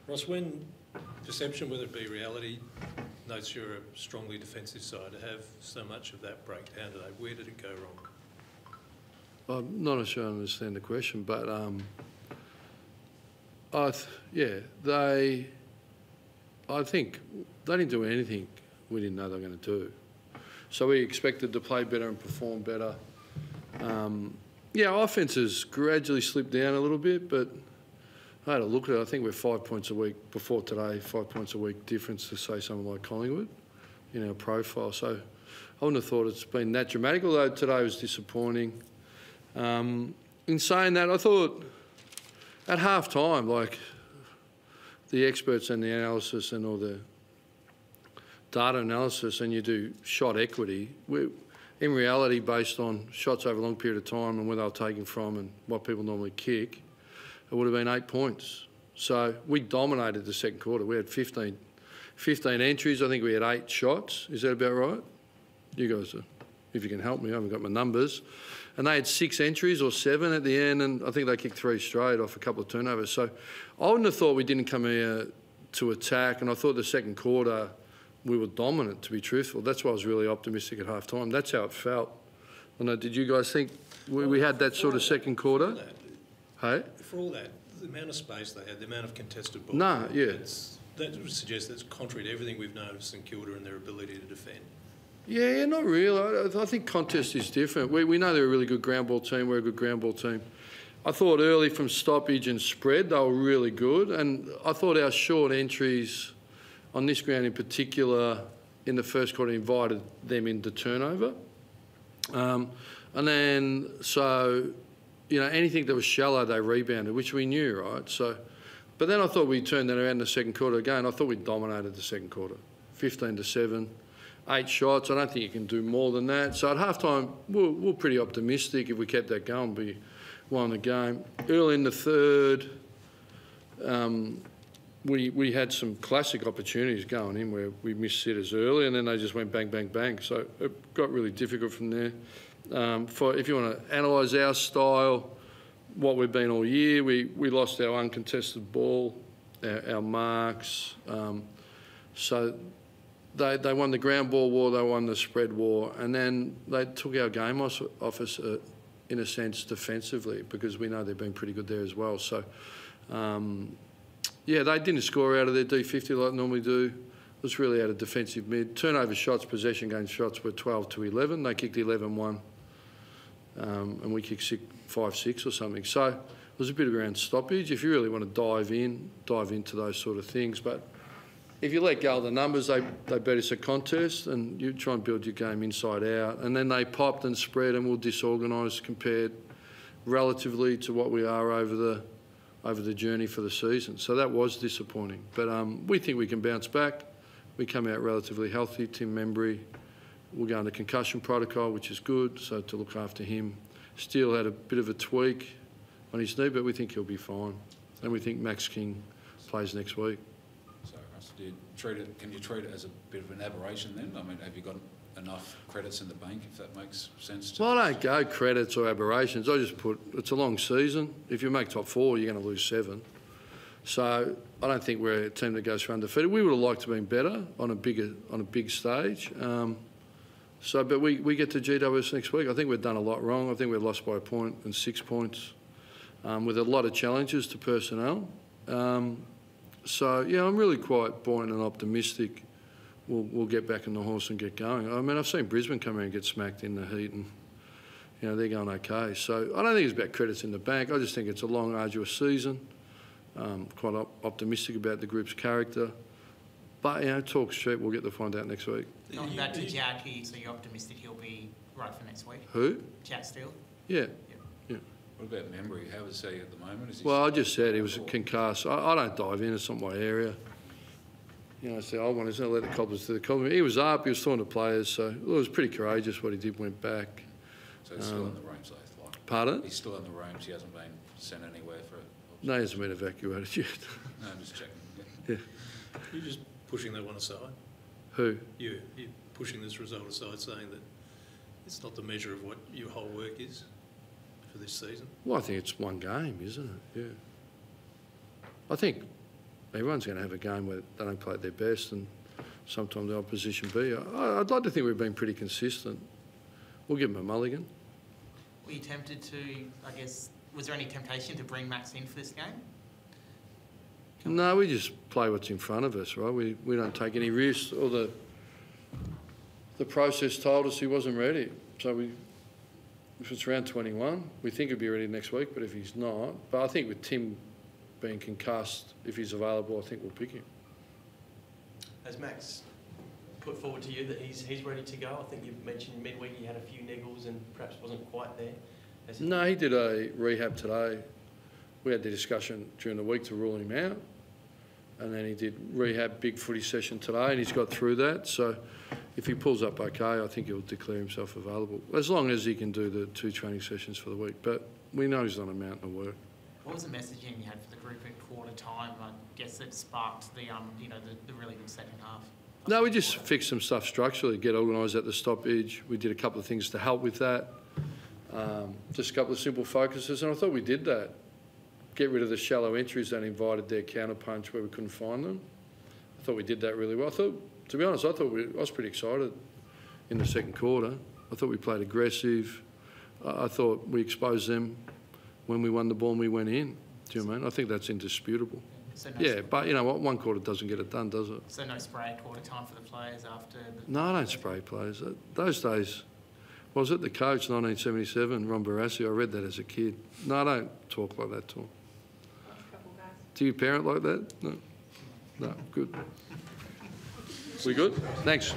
Ross, when perception, whether it be reality, notes you're a strongly defensive side, to have so much of that breakdown today, where did it go wrong? I'm not sure I understand the question, but I think they didn't do anything we didn't know they were going to do. So we expected to play better and perform better. Offence has gradually slipped down a little bit, but I had a look at it. I think we're 5 points a week before today, 5 points a week difference to, say, someone like Collingwood in our profile. So I wouldn't have thought it's been that dramatic, although today was disappointing. In saying that, I thought at half-time, like the experts and the analysis and all the data analysis, and you do shot equity, in reality, based on shots over a long period of time and where they were taken from and what people normally kick, it would have been 8 points. So we dominated the second quarter. We had 15 entries. I think we had 8 shots. Is that about right? You guys, if you can help me, I haven't got my numbers. And they had 6 entries or 7 at the end, and I think they kicked 3 straight off a couple of turnovers. So I wouldn't have thought we didn't come here to attack, and I thought the second quarter we were dominant, to be truthful. That's why I was really optimistic at half-time. That's how it felt. I know, did you guys think we had that sort of second quarter? Hey? For all that, the amount of space they had, the amount of contested balls, no, yeah. That would suggest that's contrary to everything we've known of St Kilda and their ability to defend. Yeah, not really. I think contest is different. We know they're a really good ground ball team. We're a good ground ball team. I thought early from stoppage and spread, they were really good. And I thought our short entries on this ground in particular in the first quarter invited them into turnover. And then, so, you know, anything that was shallow, they rebounded, which we knew, right? So, but then I thought we turned that around in the second quarter again. I thought we dominated the second quarter, 15-7. 8 shots. I don't think you can do more than that. So at halftime, we're pretty optimistic. If we kept that going, we won the game. Early in the third, we had some classic opportunities going in where we missed sitters early, and then they just went bang, bang, bang. So it got really difficult from there. If you want to analyse our style, what we've been all year, we lost our uncontested ball, our marks. So they won the ground ball war, they won the spread war, and then they took our game off us, in a sense, defensively, because we know they've been pretty good there as well. So, they didn't score out of their D50 like they normally do. It was really out of defensive mid. Turnover shots, possession gain shots were 12-11. They kicked 11-1, and we kicked 5-6 or something. So it was a bit around stoppage. If you really want to dive into those sort of things. But if you let go of the numbers, they beat us at contest, and you try and build your game inside out. And then they popped and spread and were disorganised compared relatively to what we are over the journey for the season. So that was disappointing. But we think we can bounce back. We come out relatively healthy. Tim Membry will go under concussion protocol, which is good, so to look after him. Steele had a bit of a tweak on his knee, but we think he'll be fine. And we think Max King plays next week. Can you treat it as a bit of an aberration then? I mean, have you got enough credits in the bank, if that makes sense? Well, I don't go credits or aberrations. I just put, it's a long season. If you make top 4, you're going to lose 7. So I don't think we're a team that goes for undefeated. We would have liked to have been better on a big stage. But we get to GWS next week. I think we've done a lot wrong. I think we've lost by a point and 6 points, with a lot of challenges to personnel. I'm really quite buoyant and optimistic. We'll get back on the horse and get going. I mean, I've seen Brisbane come in and get smacked in the heat, and you know they're going okay. So I don't think it's about credits in the bank. I just think it's a long, arduous season. Quite optimistic about the group's character. But you know, talk's cheap. We'll get to find out next week. Going back to Jackie, so you're optimistic he'll be right for next week? Who? Chat Steele? Yeah. What about Membry? How is he at the moment? Well, I just said he was concussed. I don't dive in. It's not my area. You know, it's the old one, isn't it? Let the cobblers do the cobblers. He was up. He was talking to players. So it was pretty courageous what he did. Went back. So he's still in the rooms, like. Pardon? He's still in the rooms. He hasn't been sent anywhere for. No, he hasn't been evacuated yet. No, I'm just checking. Yeah. You're just pushing that one aside. Who? You're pushing this result aside, saying that it's not the measure of what your whole work is for this season. Well, I think it's one game, isn't it? Yeah. I think everyone's going to have a game where they don't play at their best and sometimes the opposition B. I'd like to think we've been pretty consistent. We'll give them a mulligan. Were you tempted to, I guess, was there any temptation to bring Max in for this game? No, we just play what's in front of us, right? We don't take any risks. Or the process told us he wasn't ready. So if it's round 21, we think he'll be ready next week, but if he's not, but I think with Tim being concussed, if he's available, I think we'll pick him. Has Max put forward to you that he's ready to go? I think you've mentioned midweek he had a few niggles and perhaps wasn't quite there. No, he did a rehab today. We had the discussion during the week to rule him out, and then he did rehab big footy session today, and he's got through that. So if he pulls up okay, I think he'll declare himself available, as long as he can do the 2 training sessions for the week. But we know he's done a mountain of work. What was the messaging you had for the group at quarter time? I guess it sparked the the really good second half. No, we just fixed some stuff structurally, get organised at the stoppage. We did a couple of things to help with that. Just a couple of simple focuses, and I thought we did that. Get rid of the shallow entries that invited their counter-punch where we couldn't find them. I thought we did that really well. To be honest, I was pretty excited in the second quarter. I thought we played aggressive. I thought we exposed them when we won the ball and we went in. Do you know what I mean? I think that's indisputable. So But you know what? One quarter doesn't get it done, does it? So no spray at quarter time for the players after? No, I don't spray players. Those days, was it the coach, 1977, Ron Barassi? I read that as a kid. No, I don't talk like that to him. Do you parent like that? No. No, good. We good? Thanks.